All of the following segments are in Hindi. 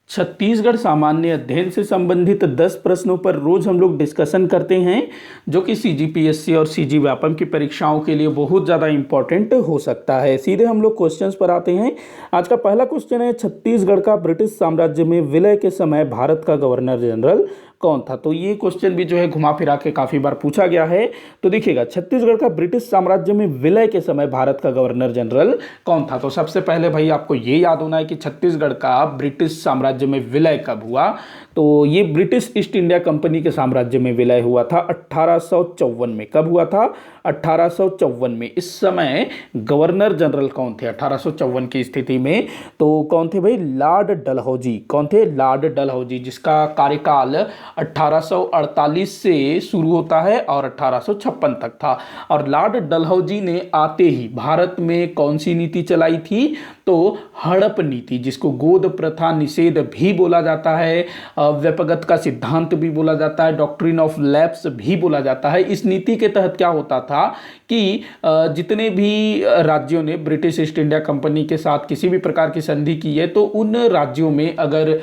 छत्तीसगढ़ सामान्य अध्ययन से संबंधित 10 प्रश्नों पर रोज हम लोग डिस्कशन करते हैं, जो कि सीजीपीएससी और सीजी व्यापम की परीक्षाओं के लिए बहुत ज़्यादा इंपॉर्टेंट हो सकता है। सीधे हम लोग क्वेश्चंस पर आते हैं। आज का पहला क्वेश्चन है, छत्तीसगढ़ का ब्रिटिश साम्राज्य में विलय के समय भारत का गवर्नर जनरल कौन था। तो ये क्वेश्चन भी जो है घुमा फिरा के काफ़ी बार पूछा गया है। तो देखिएगा, छत्तीसगढ़ का ब्रिटिश साम्राज्य में विलय के समय भारत का गवर्नर जनरल कौन था। तो सबसे पहले भाई आपको ये याद होना है कि छत्तीसगढ़ का ब्रिटिश साम्राज्य में विलय कब हुआ। तो ये ब्रिटिश ईस्ट इंडिया कंपनी के साम्राज्य में विलय हुआ था 1854 में। कब हुआ था? 1854 में। इस समय गवर्नर जनरल कौन थे 1854 की स्थिति में? तो कौन थे भाई? लॉर्ड डलहौजी। कौन थे? लॉर्ड डलहौजी, जिसका कार्यकाल 1848 से शुरू होता है और 1856 तक था। और लॉर्ड डलहौजी ने आते ही भारत में कौन सी नीति चलाई थी? तो हड़प नीति, जिसको गोद प्रथा निषेध भी बोला जाता है, व्यपगत का सिद्धांत भी बोला जाता है, डॉक्ट्रिन ऑफ लैप्स भी बोला जाता है। इस नीति के तहत क्या होता था कि जितने भी राज्यों ने ब्रिटिश ईस्ट इंडिया कंपनी के साथ किसी भी प्रकार की संधि की है, तो उन राज्यों में अगर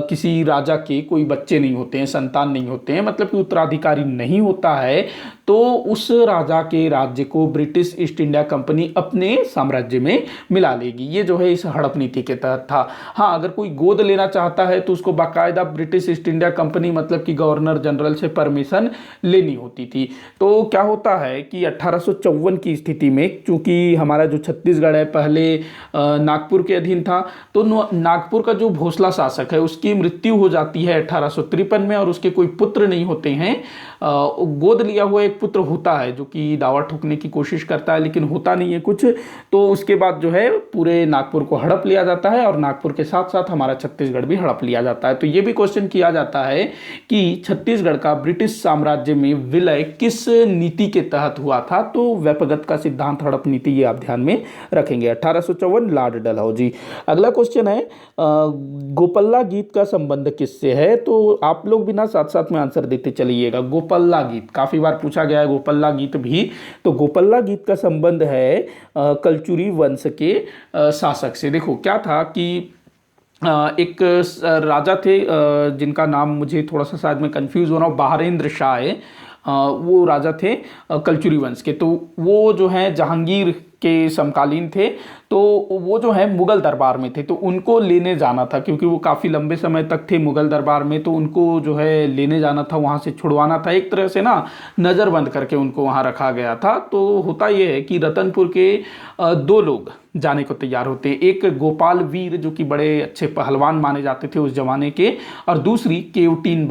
किसी राजा के कोई बच्चे नहीं होते हैं, संतान नहीं होते हैं, मतलब कि उत्तराधिकारी नहीं होता है, तो उस राजा के राज्य को ब्रिटिश ईस्ट इंडिया कंपनी अपने साम्राज्य में मिला लेगी। ये जो है इस हड़प नीति के तहत था। हाँ, अगर कोई गोद लेना चाहता है तो उसको बाकायदा ब्रिटिश ईस्ट इंडिया कंपनी मतलब कि गवर्नर जनरल से परमिशन लेनी होती थी। तो क्या होता है कि 1854 की स्थिति में, चूंकि हमारा जो छत्तीसगढ़ है पहले नागपुर के अधीन था, तो नागपुर का जो भोसला शासक है उसकी मृत्यु हो जाती है 1853 में, और उसके कोई पुत्र नहीं होते हैं। गोद लिया हुआ एक पुत्र होता है जो कि दावा ठोकने की कोशिश करता है, लेकिन होता नहीं है कुछ। तो उसके बाद जो है पूरे नागपुर को हड़प लिया जाता है, और नागपुर के साथ साथ हमारा छत्तीसगढ़ भी हड़प लिया जाता है। तो ये भी क्वेश्चन किया जाता है कि छत्तीसगढ़ का ब्रिटिश साम्राज्य में विलय किस नीति के तहत हुआ था। तो व्यपगत का सिद्धांत, हड़प नीति, ये आप ध्यान में रखेंगे। 1854, लॉर्ड डलहौजी। अगला क्वेश्चन है, गोपल्ला गीत का संबंध किससे है। तो आप लोग भी ना साथ साथ में आंसर देते चलिएगा। गोपल्ला गीत काफी बार पूछा गया है, गोपल्ला गीत भी। तो गोपल्ला गीत का संबंध है कलचुरी वंश के शासक से। देखो क्या था कि एक राजा थे जिनका नाम मुझे थोड़ा सा शायद मैं कंफ्यूज हो रहा हूँ, बहारेंद्र शाह है। वो राजा थे कलचुरी वंश के। तो वो जो है जहांगीर के समकालीन थे। तो वो जो है मुगल दरबार में थे, तो उनको लेने जाना था, क्योंकि वो काफ़ी लंबे समय तक थे मुगल दरबार में। तो उनको जो है लेने जाना था, वहाँ से छुड़वाना था, एक तरह से ना नज़रबंद करके उनको वहाँ रखा गया था। तो होता ये है कि रतनपुर के दो लोग जाने को तैयार होते हैं। एक गोपाल वीर, जो कि बड़े अच्छे पहलवान माने जाते थे उस जमाने के, और दूसरी केवटीन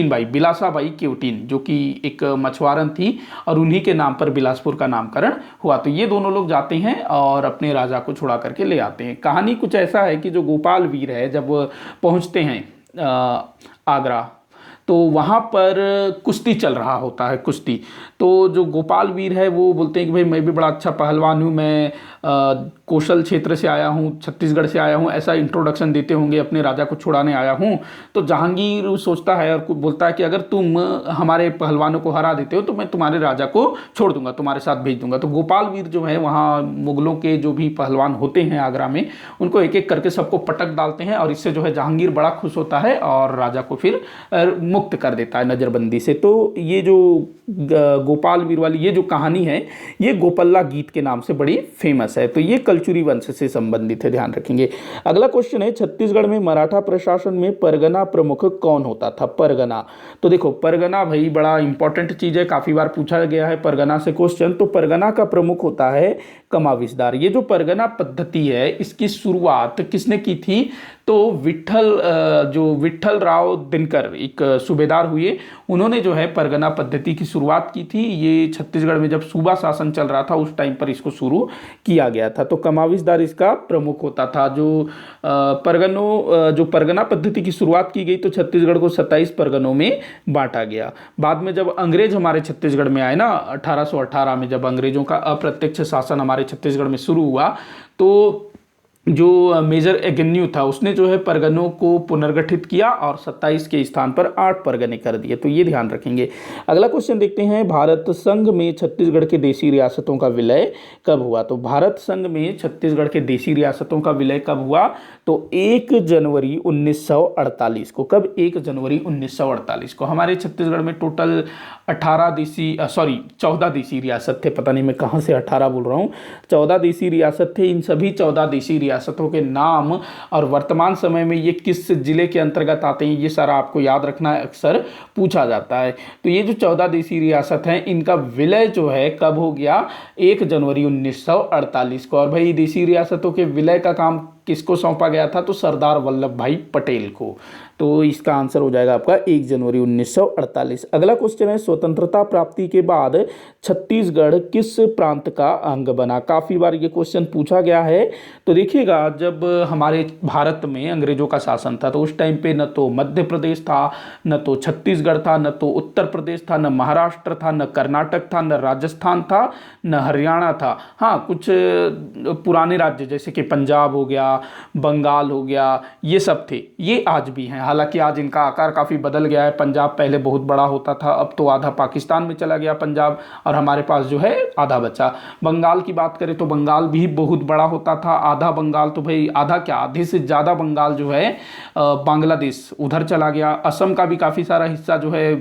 बाई, बिलासा बाई केवटीन, जो कि एक मछुआरन थी, और उन्हीं के नाम पर बिलासपुर का नामकरण हुआ। तो ये दोनों लोग जाते हैं और अपने राजा को छुड़ा करके ले आते हैं। कहानी कुछ ऐसा है कि जो गोपाल वीर है, जब पहुंचते हैं आगरा, तो वहाँ पर कुश्ती चल रहा होता है, कुश्ती। तो जो गोपाल वीर है वो बोलते हैं कि भाई मैं भी बड़ा अच्छा पहलवान हूँ, मैं कौशल क्षेत्र से आया हूँ, छत्तीसगढ़ से आया हूँ, ऐसा इंट्रोडक्शन देते होंगे, अपने राजा को छुड़ाने आया हूँ। तो जहांगीर सोचता है और बोलता है कि अगर तुम हमारे पहलवानों को हरा देते हो तो मैं तुम्हारे राजा को छोड़ दूंगा, तुम्हारे साथ भेज दूंगा। तो गोपाल वीर जो है वहाँ मुगलों के जो भी पहलवान होते हैं आगरा में, उनको एक एक करके सबको पटक डालते हैं, और इससे जो है जहांगीर बड़ा खुश होता है और राजा को फिर मुक्त कर देता है नज़रबंदी से। तो ये जो गोपाल वीर वाली ये जो कहानी है, ये गोपल्ला गीत के नाम से बड़ी फेमस है। तो ये कलचुरी वंश से संबंधित है, ध्यान रखेंगे। अगला क्वेश्चन है, छत्तीसगढ़ में मराठा प्रशासन में परगना प्रमुख कौन होता था। परगना, तो देखो परगना भाई बड़ा इंपॉर्टेंट चीज है, काफी बार पूछा गया है परगना से क्वेश्चन। तो परगना का प्रमुख होता है कमाविसदार। ये जो परगना पद्धति है, इसकी शुरुआत किसने की थी? तो विट्ठल राव दिनकर, एक सूबेदार हुए, उन्होंने जो है परगना पद्धति की शुरुआत की थी। ये छत्तीसगढ़ में जब सूबा शासन चल रहा था उस टाइम पर इसको शुरू किया गया था। तो कमाविसदार इसका प्रमुख होता था। जो परगना पद्धति की शुरुआत की गई, तो छत्तीसगढ़ को 27 परगनों में बांटा गया। बाद में जब अंग्रेज हमारे छत्तीसगढ़ में आए ना, 1818 में जब अंग्रेजों का अप्रत्यक्ष शासन हमारे छत्तीसगढ़ में शुरू हुआ, तो जो मेजर एगेन्यू था उसने जो है परगनों को पुनर्गठित किया और 27 के स्थान पर 8 परगने कर दिए, तो ये ध्यान रखेंगे। अगला क्वेश्चन देखते हैं, भारत संघ में छत्तीसगढ़ के देशी रियासतों का विलय कब हुआ? तो भारत संघ में छत्तीसगढ़ के देशी रियासतों का विलय कब हुआ? तो 1 जनवरी 1948 को। कब? 1 जनवरी 1948 को। हमारे छत्तीसगढ़ में टोटल 14 देशी रियासत थे, पता नहीं मैं कहाँ से 18 बोल रहा हूँ, 14 देशी रियासत थे। इन सभी 14 देशी रियासतों के नाम और वर्तमान समय में ये किस जिले के अंतर्गत आते हैं, ये सारा आपको याद रखना है, अक्सर पूछा जाता है। तो ये जो 14 देशी रियासत हैं, इनका विलय जो है कब हो गया? 1 जनवरी 1948 को। और भाई देशी रियासतों के विलय का काम किसको सौंपा गया था? तो सरदार वल्लभ भाई पटेल को। तो इसका आंसर हो जाएगा आपका 1 जनवरी 1948। अगला क्वेश्चन है, स्वतंत्रता प्राप्ति के बाद छत्तीसगढ़ किस प्रांत का अंग बना? काफ़ी बार ये क्वेश्चन पूछा गया है। तो देखिएगा, जब हमारे भारत में अंग्रेजों का शासन था तो उस टाइम पे न तो मध्य प्रदेश था, न तो छत्तीसगढ़ था, न तो उत्तर प्रदेश था, न महाराष्ट्र था, न कर्नाटक था, न राजस्थान था, न हरियाणा था। हाँ, कुछ पुराने राज्य जैसे कि पंजाब हो गया, बंगाल हो गया, ये सब थे, ये आज भी हैं। हालांकि आज इनका आकार काफ़ी बदल गया है। पंजाब पहले बहुत बड़ा होता था, अब तो आधा पाकिस्तान में चला गया पंजाब, और हमारे पास जो है आधा बचा। बंगाल की बात करें तो बंगाल भी बहुत बड़ा होता था, आधा बंगाल तो भाई आधा क्या, आधे से ज़्यादा बंगाल जो है बांग्लादेश उधर चला गया। असम का भी काफ़ी सारा हिस्सा जो है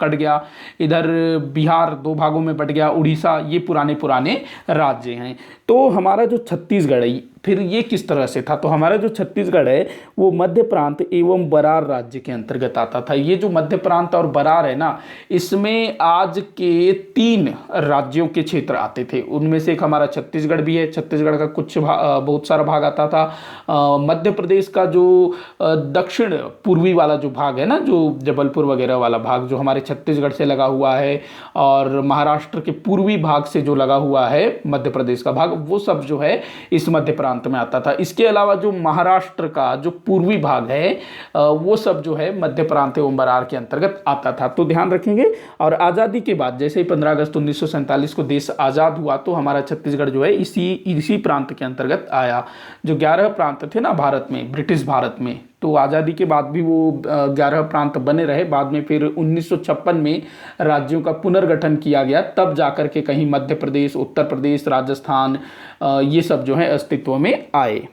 कट गया। इधर बिहार 2 भागों में बट गया, उड़ीसा, ये पुराने पुराने राज्य हैं। तो हमारा जो छत्तीसगढ़ है, फिर ये किस तरह से था? तो हमारा जो छत्तीसगढ़ है वो मध्य प्रांत एवं बरार राज्य के अंतर्गत आता था। ये जो मध्य प्रांत और बरार है ना, इसमें आज के 3 राज्यों के क्षेत्र आते थे। उनमें से एक हमारा छत्तीसगढ़ भी है। छत्तीसगढ़ का बहुत सारा भाग आता था। मध्य प्रदेश का जो दक्षिण पूर्वी वाला जो भाग है ना, जो जबलपुर वगैरह वाला भाग जो हमारे छत्तीसगढ़ से लगा हुआ है, और महाराष्ट्र के पूर्वी भाग से जो लगा हुआ है मध्य प्रदेश का भाग, वो सब जो है इस मध्य प्रांत में आता था। इसके अलावा जो महाराष्ट्र का जो पूर्वी भाग है वो सब जो है मध्य प्रांत एवं बरार के अंतर्गत आता था। तो ध्यान रखेंगे। और आज़ादी के बाद जैसे ही 15 अगस्त 1947 को देश आज़ाद हुआ तो हमारा छत्तीसगढ़ जो है इसी प्रांत के अंतर्गत आया। जो 11 प्रांत थे ना भारत में, ब्रिटिश भारत में, तो आज़ादी के बाद भी वो 11 प्रांत बने रहे। बाद में फिर 1956 में राज्यों का पुनर्गठन किया गया, तब जाकर के कहीं मध्य प्रदेश, उत्तर प्रदेश, राजस्थान, ये सब जो है अस्तित्व में आए।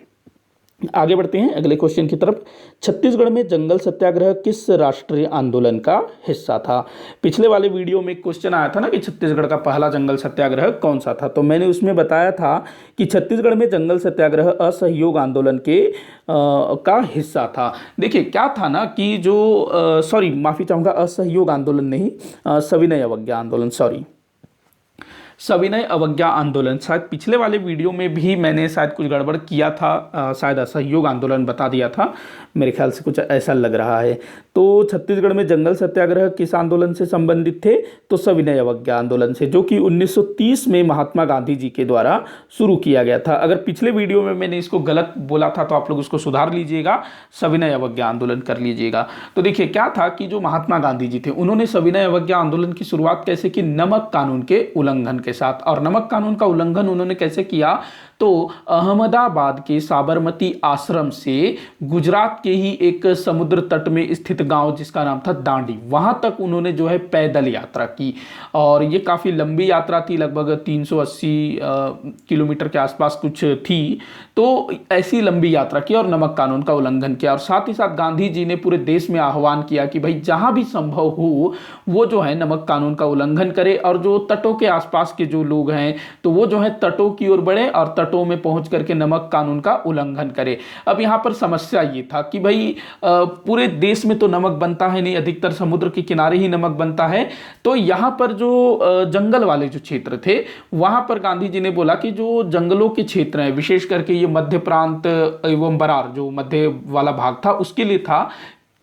आगे बढ़ते हैं अगले क्वेश्चन की तरफ। छत्तीसगढ़ में जंगल सत्याग्रह किस राष्ट्रीय आंदोलन का हिस्सा था? पिछले वाले वीडियो में एक क्वेश्चन आया था ना कि छत्तीसगढ़ का पहला जंगल सत्याग्रह कौन सा था, तो मैंने उसमें बताया था कि छत्तीसगढ़ में जंगल सत्याग्रह असहयोग आंदोलन के का हिस्सा था। देखिए क्या था ना कि जो माफ़ी चाहूँगा, असहयोग आंदोलन नहीं, सविनय अवज्ञा आंदोलन, सविनय अवज्ञा आंदोलन। शायद पिछले वाले वीडियो में भी मैंने शायद कुछ गड़बड़ किया था, शायद असहयोग आंदोलन बता दिया था, मेरे ख्याल से कुछ ऐसा लग रहा है। तो छत्तीसगढ़ में जंगल सत्याग्रह किस आंदोलन से संबंधित थे? तो सविनय अवज्ञा आंदोलन से, जो कि 1930 में महात्मा गांधी जी के द्वारा शुरू किया गया था। अगर पिछले वीडियो में मैंने इसको गलत बोला था तो आप लोग उसको सुधार लीजिएगा, सविनय अवज्ञा आंदोलन कर लीजिएगा। तो देखिए क्या था कि जो महात्मा गांधी जी थे उन्होंने सविनय अवज्ञा आंदोलन की शुरुआत कैसे की? नमक कानून के उल्लंघन के साथ। और नमक कानून का उल्लंघन उन्होंने कैसे किया? तो अहमदाबाद के साबरमती आश्रम से गुजरात के ही एक समुद्र तट में स्थित गांव जिसका नाम था दांडी, वहां तक उन्होंने जो है पैदल यात्रा की। और ये काफ़ी लंबी यात्रा थी, लगभग 380 किलोमीटर के आसपास कुछ थी। तो ऐसी लंबी यात्रा की और नमक कानून का उल्लंघन किया। और साथ ही साथ गांधी जी ने पूरे देश में आह्वान किया कि भाई जहां भी संभव हो वो जो है नमक कानून का उल्लंघन करे, और जो तटों के आसपास के जो लोग हैं तो वो जो है तटों की ओर बढ़े और तटों में पहुंच करके नमक कानून का उल्लंघन करे। अब यहाँ पर समस्या ये था कि भाई पूरे देश में तो नमक बनता है नहीं, अधिकतर समुद्र के किनारे ही नमक बनता है। तो यहाँ पर जो जंगल वाले जो क्षेत्र थे वहां पर गांधी जी ने बोला कि जो जंगलों के क्षेत्र हैं, विशेष करके ये मध्य प्रांत एवं बरार जो मध्य वाला भाग था, उसके लिए था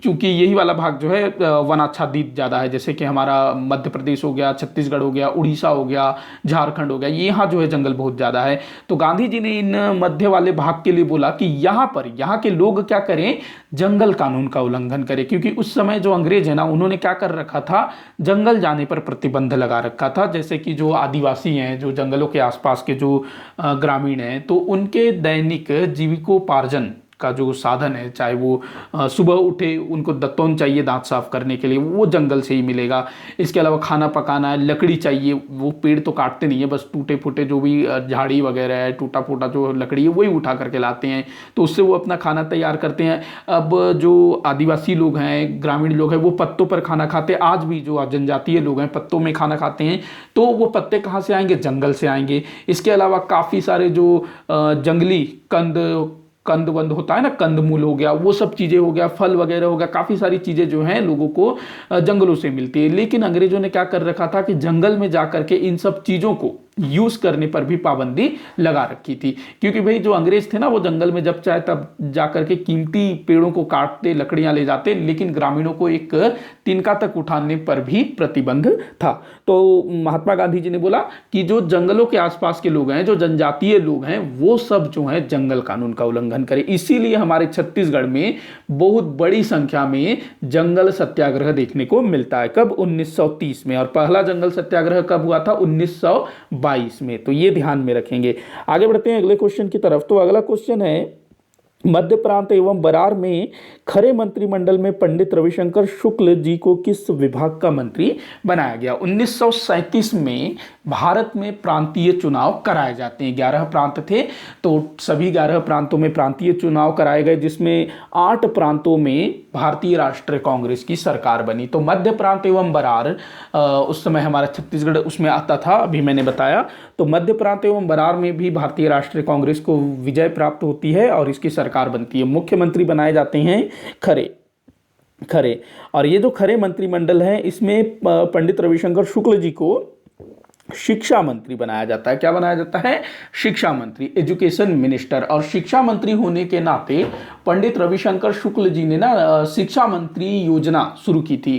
चूंकि यही वाला भाग जो है वनाच्छादित ज़्यादा है, जैसे कि हमारा मध्य प्रदेश हो गया, छत्तीसगढ़ हो गया, उड़ीसा हो गया, झारखंड हो गया, ये यहाँ जो है जंगल बहुत ज़्यादा है। तो गांधी जी ने इन मध्य वाले भाग के लिए बोला कि यहाँ पर यहाँ के लोग क्या करें, जंगल कानून का उल्लंघन करें, क्योंकि उस समय जो अंग्रेज है ना, उन्होंने क्या कर रखा था, जंगल जाने पर प्रतिबंध लगा रखा था। जैसे कि जो आदिवासी हैं, जो जंगलों के आसपास के जो ग्रामीण हैं, तो उनके दैनिक जीविकोपार्जन का जो साधन है, चाहे वो सुबह उठे उनको दत्तौन चाहिए दांत साफ करने के लिए, वो जंगल से ही मिलेगा। इसके अलावा खाना पकाना है, लकड़ी चाहिए, वो पेड़ तो काटते नहीं है, बस टूटे फूटे जो भी झाड़ी वगैरह है, टूटा फूटा जो लकड़ी है वही उठा करके लाते हैं, तो उससे वो अपना खाना तैयार करते हैं। अब जो आदिवासी लोग हैं, ग्रामीण लोग हैं, वो पत्तों पर खाना खाते हैं। आज भी जो जनजातीय लोग हैं पत्तों में खाना खाते हैं, तो वो पत्ते कहाँ से आएंगे, जंगल से आएंगे। इसके अलावा काफ़ी सारे जो जंगली कंद वंद होता है ना, कंद मूल हो गया, वो सब चीज़ें हो गया, फल वगैरह हो गया, काफ़ी सारी चीज़ें जो हैं लोगों को जंगलों से मिलती है। लेकिन अंग्रेजों ने क्या कर रखा था कि जंगल में जा करके इन सब चीज़ों को यूज़ करने पर भी पाबंदी लगा रखी थी, क्योंकि भाई जो अंग्रेज थे ना, वो जंगल में जब चाहे तब जा करके कीमती पेड़ों को काटते, लकड़ियां ले जाते, लेकिन ग्रामीणों को एक तिनका तक उठाने पर भी प्रतिबंध था। तो महात्मा गांधी जी ने बोला कि जो जंगलों के आसपास के लोग हैं, जो जनजातीय लोग हैं, वो सब जो है जंगल कानून का उल्लंघन करें। इसीलिए हमारे छत्तीसगढ़ में बहुत बड़ी संख्या में जंगल सत्याग्रह देखने को मिलता है। कब? 1930 में। और पहला जंगल सत्याग्रह कब हुआ था? 1922 में। तो ये ध्यान में रखेंगे। आगे बढ़ते हैं अगले क्वेश्चन की तरफ। तो अगला क्वेश्चन है, मध्य प्रांत एवं बरार में खरे मंत्रिमंडल में पंडित रविशंकर शुक्ल जी को किस विभाग का मंत्री बनाया गया? 1937 में भारत में प्रांतीय चुनाव कराए जाते हैं। 11 प्रांत थे, तो सभी 11 प्रांतों में प्रांतीय चुनाव कराए गए, जिसमें 8 प्रांतों में भारतीय राष्ट्रीय कांग्रेस की सरकार बनी। तो मध्य प्रांत एवं बरार उस समय हमारा छत्तीसगढ़ उसमें आता था, अभी मैंने बताया। तो मध्य प्रांत एवं बरार में भी भारतीय राष्ट्रीय कांग्रेस को विजय प्राप्त होती है और इसकी सरकार बनती है। मुख्यमंत्री बनाए जाते हैं खरे। और ये जो खरे मंत्रिमंडल है, इसमें पंडित रविशंकर शुक्ल जी को शिक्षा मंत्री बनाया जाता है। क्या बनाया जाता है? शिक्षा मंत्री, एजुकेशन मिनिस्टर। और शिक्षा मंत्री होने के नाते पंडित रविशंकर शुक्ल जी ने ना शिक्षा मंत्री योजना शुरू की थी।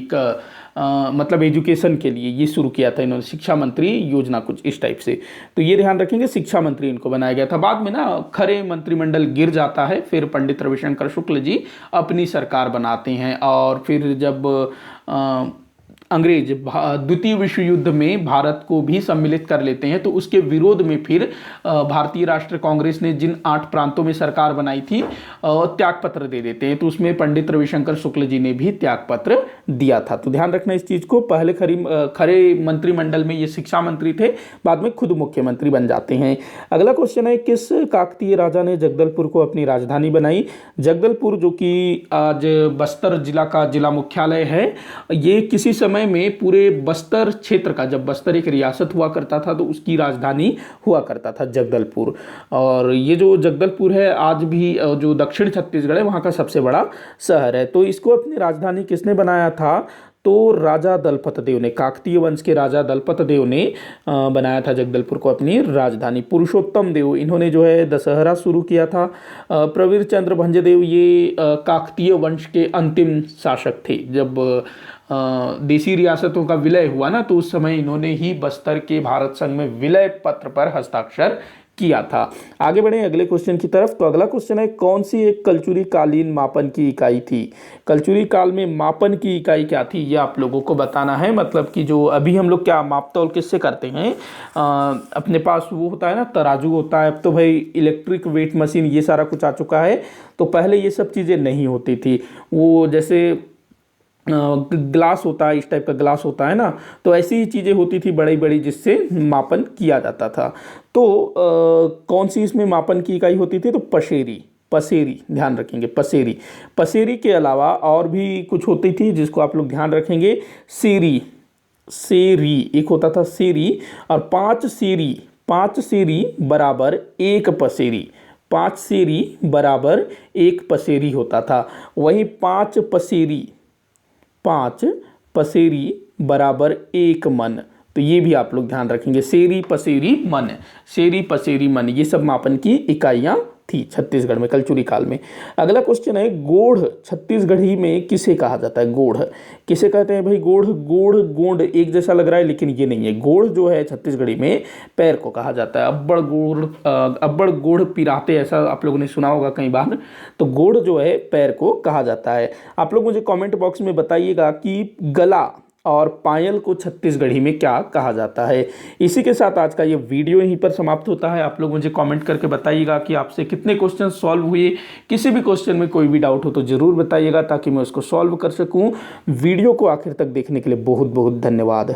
मतलब एजुकेशन के लिए ये शुरू किया था इन्होंने, शिक्षा मंत्री योजना कुछ इस टाइप से। तो ये ध्यान रखेंगे, शिक्षा मंत्री इनको बनाया गया था। बाद में ना खरे मंत्रिमंडल गिर जाता है, फिर पंडित रविशंकर शुक्ल जी अपनी सरकार बनाते हैं। और फिर जब अंग्रेज द्वितीय विश्व युद्ध में भारत को भी सम्मिलित कर लेते हैं, तो उसके विरोध में फिर भारतीय राष्ट्रीय कांग्रेस ने जिन 8 प्रांतों में सरकार बनाई थी, त्यागपत्र दे देते हैं। तो उसमें पंडित रविशंकर शुक्ल जी ने भी त्यागपत्र दिया था। तो ध्यान रखना इस चीज को। पहले खरे मंत्रिमंडल में ये शिक्षा मंत्री थे, बाद में खुद मुख्यमंत्री बन जाते हैं। अगला क्वेश्चन है, किस काकतीय राजा ने जगदलपुर को अपनी राजधानी बनाई? जगदलपुर जो कि आज बस्तर जिला का जिला मुख्यालय है, ये किसी समय में पूरे बस्तर क्षेत्र का, जब बस्तर एक रियासत हुआ करता था, तो उसकी राजधानी हुआ करता था जगदलपुर। और ये जो जगदलपुर है आज भी जो दक्षिण छत्तीसगढ़ है वहाँ का सबसे बड़ा शहर है। तो इसको अपनी राजधानी किसने बनाया था? तो राजा दलपत देव ने, काकतीय वंश के राजा दलपत देव ने बनाया था जगदलपुर को अपनी राजधानी। पुरुषोत्तम देव, इन्होंने जो है दशहरा शुरू किया था। प्रवीर चंद्र भंजदेव, ये काकतीय वंश के अंतिम शासक थे। जब देशी रियासतों का विलय हुआ ना, तो उस समय इन्होंने ही बस्तर के भारत संघ में विलय पत्र पर हस्ताक्षर किया था। आगे बढ़े अगले क्वेश्चन की तरफ। तो अगला क्वेश्चन है, कौन सी एक कलचुरी कालीन मापन की इकाई थी? कलचुरी काल में मापन की इकाई क्या थी, ये आप लोगों को बताना है। मतलब कि जो अभी हम लोग क्या माप तौल किससे करते हैं, अपने पास वो होता है ना तराजू होता है। अब तो भाई इलेक्ट्रिक वेट मशीन ये सारा कुछ आ चुका है, तो पहले ये सब चीज़ें नहीं होती थी। वो जैसे ग्लास होता है, इस टाइप का ग्लास होता है ना, तो ऐसी ही चीज़ें होती थी बड़ी बड़ी, जिससे मापन किया जाता था। तो कौन सी इसमें मापन की इकाई होती थी? तो पसेरी, ध्यान रखेंगे, पसेरी के अलावा और भी कुछ होती थी जिसको आप लोग ध्यान रखेंगे। सेरी एक होता था सेरी, और 5 सेरी बराबर 1 पसेरी, 5 सेरी बराबर 1 पसेरी होता था। वही 5 पसेरी बराबर 1 मन। तो ये भी आप लोग ध्यान रखेंगे, सेरी पसेरी मन, ये सब मापन की इकाइयाँ थी छत्तीसगढ़ में कलचुरी काल में। अगला क्वेश्चन है, गोढ़ छत्तीसगढ़ी में किसे कहा जाता है? गोढ़ किसे कहते हैं भाई? गोढ़, गोढ़ गोंड एक जैसा लग रहा है लेकिन ये नहीं है। गोढ़ जो है छत्तीसगढ़ी में पैर को कहा जाता है। अब्बड़ गोढ़ पिराते, ऐसा आप लोगों ने सुना होगा कई बार। तो गोढ़ जो है पैर को कहा जाता है। आप लोग मुझे कमेंट बॉक्स में बताइएगा कि गला और पायल को छत्तीसगढ़ी में क्या कहा जाता है। इसी के साथ आज का ये वीडियो यहीं पर समाप्त होता है। आप लोग मुझे कमेंट करके बताइएगा कि आपसे कितने क्वेश्चन सॉल्व हुए। किसी भी क्वेश्चन में कोई भी डाउट हो तो ज़रूर बताइएगा ताकि मैं उसको सॉल्व कर सकूं। वीडियो को आखिर तक देखने के लिए बहुत बहुत धन्यवाद।